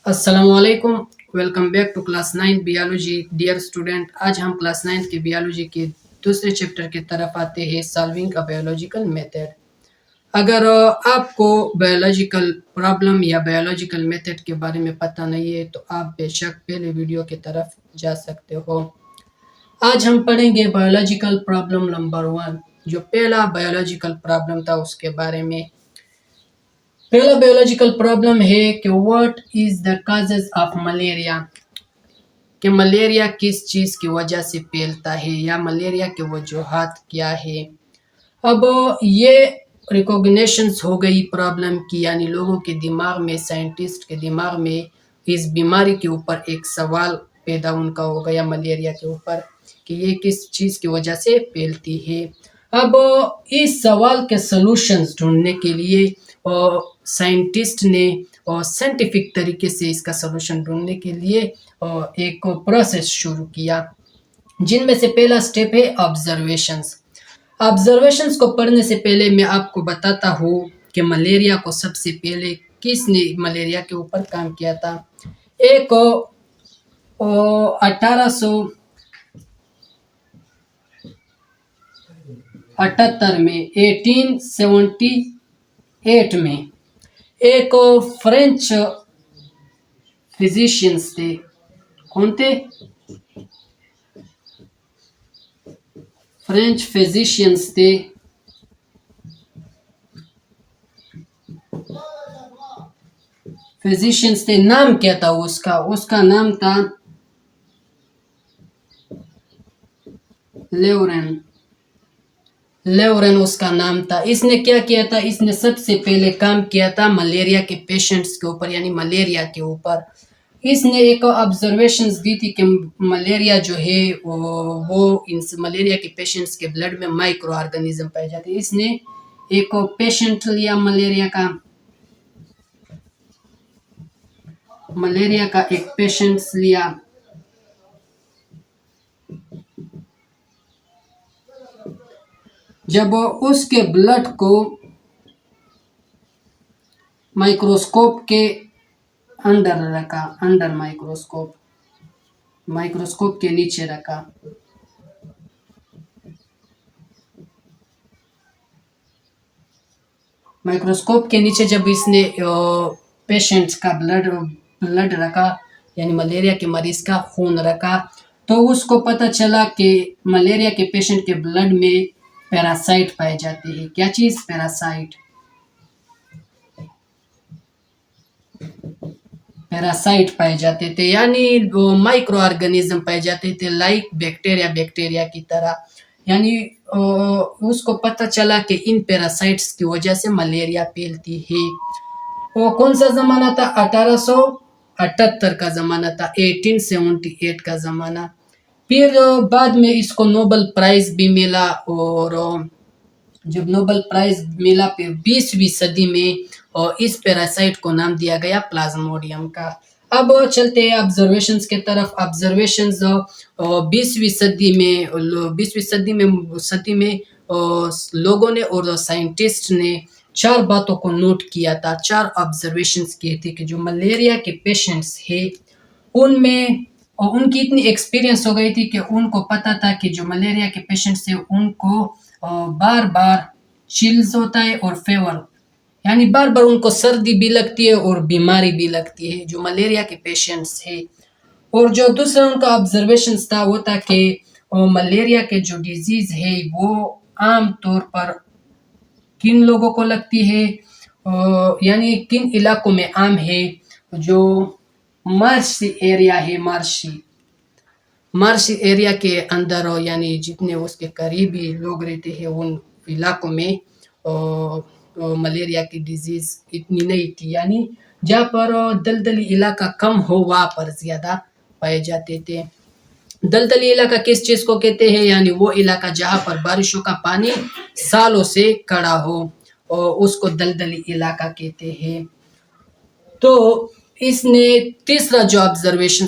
अस्सलामुअलैकुम। Welcome back to class 9 biology. Dear student, आज हम क्लास 9 के बियोलॉजी के दूसरे चैप्टर की तरफ आते हैं, सॉल्विंग अ बायोलॉजिकल मेथड। अगर आपको बायोलॉजिकल प्रॉब्लम या बायोलॉजिकल मेथड के बारे में पता नहीं है तो आप बेशक पहले वीडियो की तरफ जा सकते हो। आज हम पढ़ेंगे बायोलॉजिकल प्रॉब्लम नंबर 1। जो पहला बायोलॉजिकल प्रॉब्लम था उसके बारे में। पहला बायोलॉजिकल प्रॉब्लम है कि what is the causes of malaria, कि मलेरिया किस चीज़ की वजह से फैलता है या मलेरिया के वजूहात क्या है। अब ये रिकॉग्निशंस हो गई प्रॉब्लम की, यानी लोगों के दिमाग में, साइंटिस्ट के दिमाग में इस बीमारी के ऊपर एक सवाल पैदा उनका हो गया मलेरिया के ऊपर कि ये किस चीज़ की वजह से फैलती है। अब इस सवाल के सॉल्यूशंस ढूंढने के लिए साइंटिस्ट ने और साइंटिफिक तरीके से इसका सॉल्यूशन ढूंढने के लिए एक प्रोसेस शुरू किया, जिनमें से पहला स्टेप है ऑब्जर्वेशंस। ऑब्जर्वेशंस को पढ़ने से पहले मैं आपको बताता हूँ कि मलेरिया को सबसे पहले किसने मलेरिया के ऊपर काम किया था। एक 1878 में 1878 में एक फ्रेंच फिजिशियंस थे। कौन थे? फ्रेंच फिजिशियंस थे। नाम क्या था उसका नाम था लेवरेन उसका नाम था। इसने क्या किया था? इसने सबसे पहले काम किया था मलेरिया के पेशेंट्स के ऊपर, यानी मलेरिया के ऊपर। इसने एक ऑब्जर्वेशंस दी थी कि मलेरिया जो है वो इन मलेरिया के पेशेंट्स के ब्लड में माइक्रो ऑर्गेनिज्म पाए जाते हैं। इसने एक पेशेंट लिया मलेरिया का एक पेशेंट्स लिया। जब उसके ब्लड को माइक्रोस्कोप के अंदर रखा, अंडर माइक्रोस्कोप के नीचे रखा, माइक्रोस्कोप के नीचे जब इसने पेशेंट्स का ब्लड रखा, यानी मलेरिया के मरीज का खून रखा, तो उसको पता चला कि मलेरिया के पेशेंट के ब्लड में पैरासाइट पाए जाते हैं। क्या चीज़? पैरासाइट पाए जाते थे, यानी वो माइक्रो ऑर्गेनिज्म पाए जाते थे, लाइक बैक्टीरिया की तरह। यानी उसको पता चला कि इन पैरासाइट्स की वजह से मलेरिया फैलती है। वो कौन सा ज़माना था? 1878 का ज़माना था, 1878 का ज़माना। फिर बाद में इसको नोबेल प्राइज़ भी मिला, और जब नोबेल प्राइज़ मिला फिर 20वीं सदी में इस पैरासाइट को नाम दिया गया प्लाज्मोडियम का। अब चलते हैं ऑब्जर्वेशंस के तरफ। ऑब्जर्वेशंस 20वीं सदी में लोगों ने और साइंटिस्ट ने 4 बातों को नोट किया था। 4 ऑब्जर्वेशंस किए थे कि जो मलेरिया के पेशेंट्स है उनमें उनकी इतनी एक्सपीरियंस हो गई थी कि उनको पता था कि जो मलेरिया के पेशेंट्स है उनको बार बार चिल्स होता है और फेवर, यानी बार बार उनको सर्दी भी लगती है और बीमारी भी लगती है, जो मलेरिया के पेशेंट्स है। और जो दूसरा उनका ऑब्जर्वेशन था वो था कि मलेरिया के जो डिजीज है वो आम तौर पर किन लोगों को लगती है, यानी किन इलाकों में आम है। जो मार्श एरिया है, मार्श एरिया के अंदर, यानी जितने उसके करीबी लोग रहते हैं उन इलाकों में मलेरिया की डिजीज इतनी नहीं थी, यानी जहाँ पर दलदली इलाका कम हो वहाँ पर ज़्यादा पाए जाते थे। दलदली इलाका किस चीज़ को कहते हैं? यानी वो इलाका जहाँ पर बारिशों का पानी सालों से खड़ा हो, और उसको दलदली इलाका कहते हैं। तो इसने तीसरा ऑब्जर्वेशन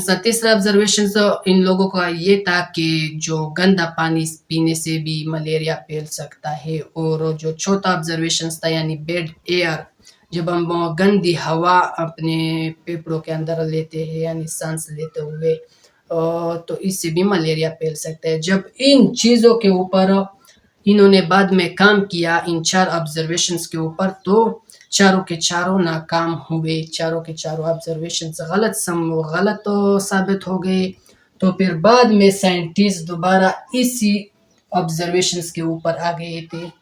इन लोगों का ये था कि जो गंदा पानी पीने से भी मलेरिया फैल सकता है। और जो चौथा ऑब्जर्वेशन था, यानी बैड एयर, जब हम गंदी हवा अपने फेफड़ों के अंदर लेते हैं यानी सांस लेते हुए, तो इससे भी मलेरिया फैल सकता है। जब इन चीज़ों के ऊपर इन्होंने बाद में काम किया, इन 4 ऑब्जर्वेशंस के ऊपर, तो चारों के चारों नाकाम हुए। चारों के चारों ऑब्जर्वेशंस गलत तो साबित हो गए। तो फिर बाद में साइंटिस्ट दोबारा इसी ऑब्जर्वेशंस के ऊपर आ गए थे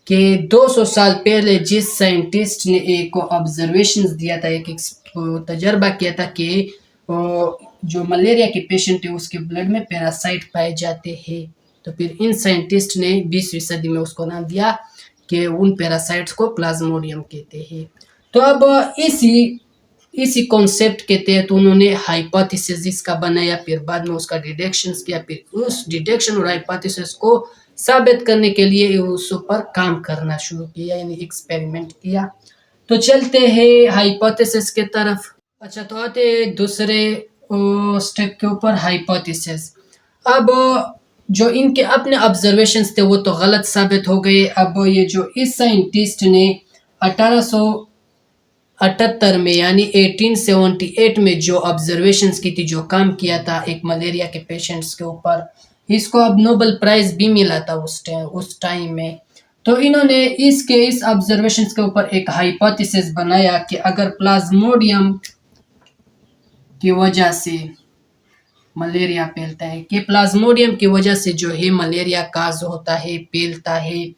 कि 200 साल पहले जिस साइंटिस्ट ने एक ऑब्जर्वेशंस दिया था, एक तजर्बा किया था कि जो मलेरिया के पेशेंट है उसके ब्लड में पैरासाइट पाए जाते हैं। तो फिर इन साइंटिस्ट ने 20वीं सदी में उसको नाम दिया कि उन पैरासाइट्स को प्लाज्मोडियम कहते हैं। तो अब इसी इसी कॉन्सेप्ट के तहत उन्होंने हाइपोथेसिस इसका बनाया, फिर बाद में उसका डिडक्शंस किया, फिर उस डिडक्शन और हाइपोथेसिस को साबित करने के लिए उस पर काम करना शुरू किया, यानी एक्सपेरिमेंट किया। तो चलते हैं हाइपोथेसिस के तरफ। अच्छा, तो आते हैं दूसरे स्टेप के ऊपर, हाइपोथेसिस। अब जो इनके अपने ऑब्जर्वेशंस थे वो तो गलत साबित हो गए। अब ये जो इस साइंटिस्ट ने 1878 में यानी 1878 में जो ऑब्जर्वेशंस की थी, जो काम किया था एक मलेरिया के पेशेंट्स के ऊपर, इसको अब नोबेल प्राइज भी मिला था उस टाइम में। तो इन्होंने इस ऑब्जर्वेशंस के ऊपर एक हाइपोथेसिस बनाया कि अगर प्लाज्मोडियम की वजह से मलेरिया फैलता है, कि प्लाज्मोडियम की वजह से जो है मलेरिया काज होता है, फैलता है।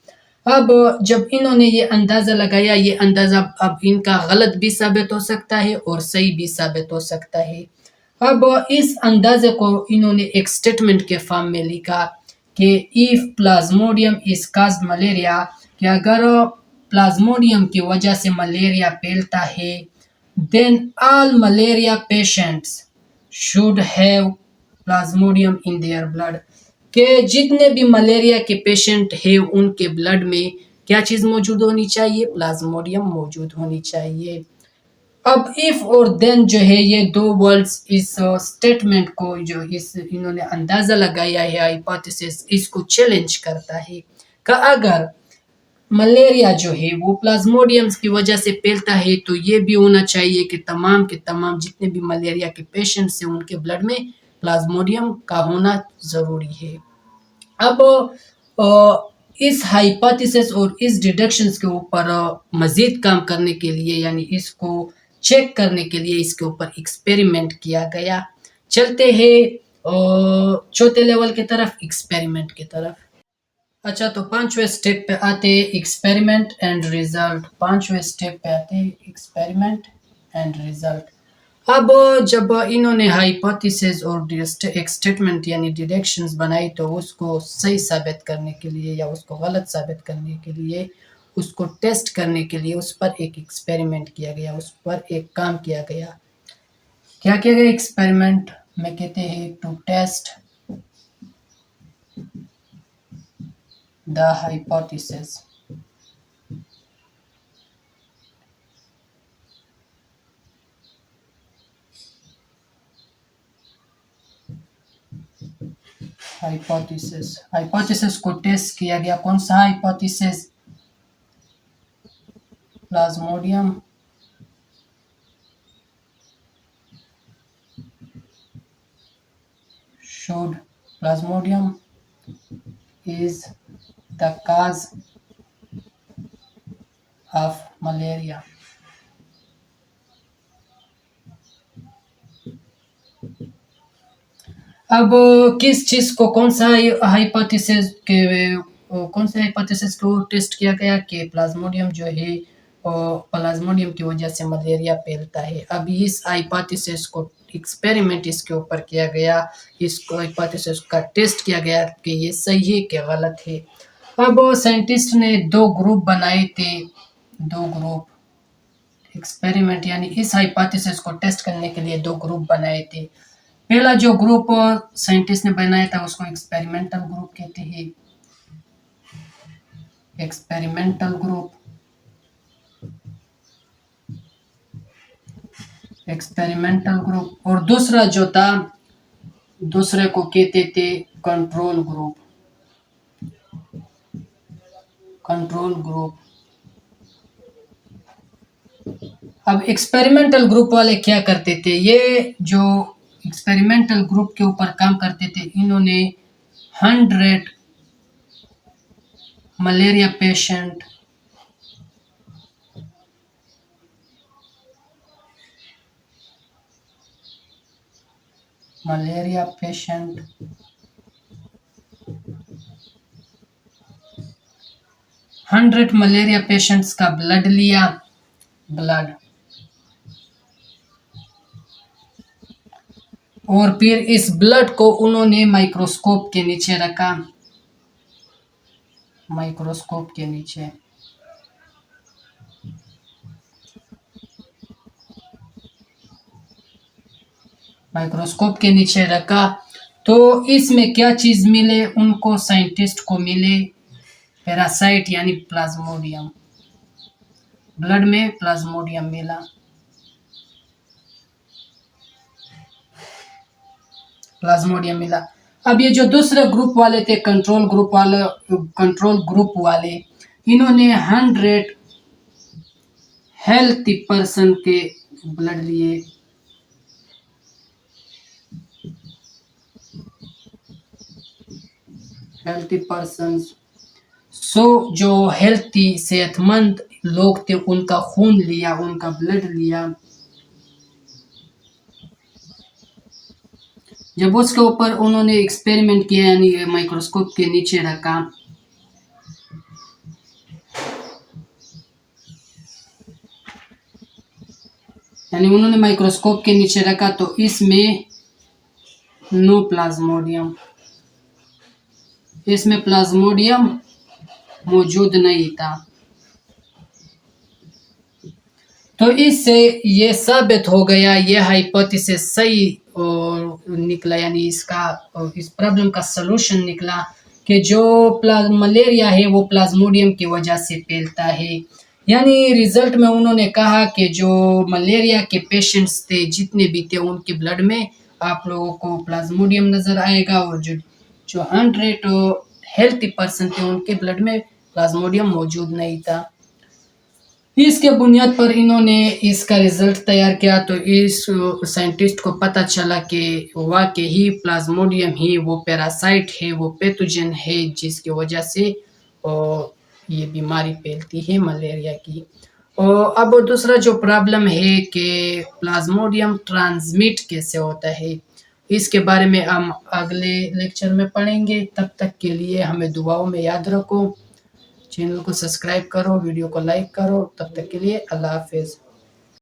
अब जब इन्होंने ये अंदाज़ा लगाया, ये अंदाज़ा अब इनका गलत भी साबित हो सकता है और सही भी साबित हो सकता है। अब इस अंदाजे को इन्होंने एक स्टेटमेंट के फॉर्म में लिखा कि if plasmodium is caused malaria, कि अगर प्लाज्मोडियम की वजह से मलेरिया फैलता है, then all malaria patients should have plasmodium in their blood, के जितने भी मलेरिया के पेशेंट हैं उनके ब्लड में क्या चीज़ मौजूद होनी चाहिए? प्लाज्मोडियम मौजूद होनी चाहिए। अब इफ और देन जो है ये दो वर्ड्स इस स्टेटमेंट को, जो इस इन्होंने अंदाजा लगाया है हाइपोथेसिस, इसको चैलेंज करता है कि अगर मलेरिया जो है वो प्लाज्मोडियम्स की वजह से फैलता है, तो ये भी होना चाहिए कि तमाम के तमाम जितने भी मलेरिया के पेशेंट्स हैं उनके ब्लड में प्लाज्मोडियम का होना ज़रूरी है। अब इस हाइपोथेसिस और इस डिडक्शंस के ऊपर मज़ीद काम करने के लिए, यानी इसको चेक करने के लिए इसके ऊपर एक्सपेरिमेंट किया गया। चलते हैं चौथे लेवल की तरफ, एक्सपेरिमेंट की तरफ। अच्छा, तो 5वें स्टेप पे आते हैं एक्सपेरिमेंट एंड रिजल्ट। 5वें स्टेप पे आते हैं एक्सपेरिमेंट एंड रिजल्ट। अब जब इन्होंने हाइपोथेसिस और एक स्टेटमेंट यानी डिडक्शंस बनाई, तो उसको सही साबित करने के लिए या उसको गलत साबित करने के लिए, उसको टेस्ट करने के लिए उस पर एक एक्सपेरिमेंट किया गया, उस पर एक काम किया गया। क्या किया गया एक्सपेरिमेंट में? कहते हैं to test the hypothesis. Hypothesis को टेस्ट किया गया। कौन सा hypothesis? Plasmodium should plasmodium is the cause of malaria. अब किस चीज को, कौन सा हाइपोथेसिस के, कौन से हाइपोथेसिस को टेस्ट किया गया कि प्लाज्मोडियम जो है, प्लाज्मोडियम की वजह से मलेरिया फैलता है। अब इस हाइपोथेसिस को एक्सपेरिमेंट इसके ऊपर किया गया, इसको हाइपोथेसिस का टेस्ट किया गया कि ये सही है कि गलत है। अब साइंटिस्ट ने 2 ग्रुप बनाए थे, 2 ग्रुप एक्सपेरिमेंट यानी इस हाइपोथेसिस को टेस्ट करने के लिए 2 ग्रुप बनाए थे। पहला जो ग्रुप साइंटिस्ट ने बनाया था उसको एक्सपेरिमेंटल ग्रुप कहते हैं, एक्सपेरिमेंटल ग्रुप। Experimental group. और दूसरा जो था, दूसरे को कहते थे कंट्रोल ग्रुप, कंट्रोल ग्रुप। अब एक्सपेरिमेंटल ग्रुप वाले क्या करते थे, ये जो एक्सपेरिमेंटल ग्रुप के ऊपर काम करते थे, इन्होंने 100 malaria patient malaria patient 100 malaria patients का ब्लड लिया, ब्लड, और फिर इस ब्लड को उन्होंने माइक्रोस्कोप के नीचे रखा, माइक्रोस्कोप के नीचे। माइक्रोस्कोप के नीचे रखा तो इसमें क्या चीज मिले उनको, साइंटिस्ट को मिले पैरासाइट यानी प्लाज्मोडियम, ब्लड में प्लाज्मोडियम मिला। प्लाज्मोडियम मिला। अब ये जो दूसरे ग्रुप वाले थे, कंट्रोल ग्रुप वाले, इन्होंने 100 हेल्थी पर्सन के ब्लड लिए, हेल्थी पर्सन, जो हेल्थी सेहतमंद लोग थे उनका खून लिया, उनका ब्लड लिया। जब उसके ऊपर उन्होंने एक्सपेरिमेंट किया यानी माइक्रोस्कोप के नीचे रखा, यानी उन्होंने माइक्रोस्कोप के नीचे रखा तो इसमें नो प्लाज्मोडियम, इसमें प्लाज्मोडियम मौजूद नहीं था। तो इससे ये साबित हो गया, ये हाइपोथेसिस सही निकला, यानी इस प्रॉब्लम का सलूशन निकला कि जो मलेरिया है वो प्लाज्मोडियम की वजह से फैलता है। यानी रिजल्ट में उन्होंने कहा कि जो मलेरिया के पेशेंट्स थे जितने भी थे उनके ब्लड में आप लोगों को प्लाज्मोडियम नजर आएगा, और जो 100 हेल्थी पर्सन थे उनके ब्लड में प्लाज्मोडियम मौजूद नहीं था। इसके बुनियाद पर इन्होंने इसका रिजल्ट तैयार किया तो इस साइंटिस्ट को पता चला कि वाकई ही प्लाज्मोडियम ही वो पैरासाइट है, वो पैथोजन है जिसकी वजह से ये बीमारी फैलती है मलेरिया की। और अब दूसरा जो प्रॉब्लम है कि प्लाज्मोडियम ट्रांसमिट कैसे होता है, इसके बारे में हम अगले लेक्चर में पढ़ेंगे। तब तक के लिए हमें दुआओं में याद रखो, चैनल को सब्सक्राइब करो, वीडियो को लाइक करो। तब तक के लिए अल्लाह हाफिज़।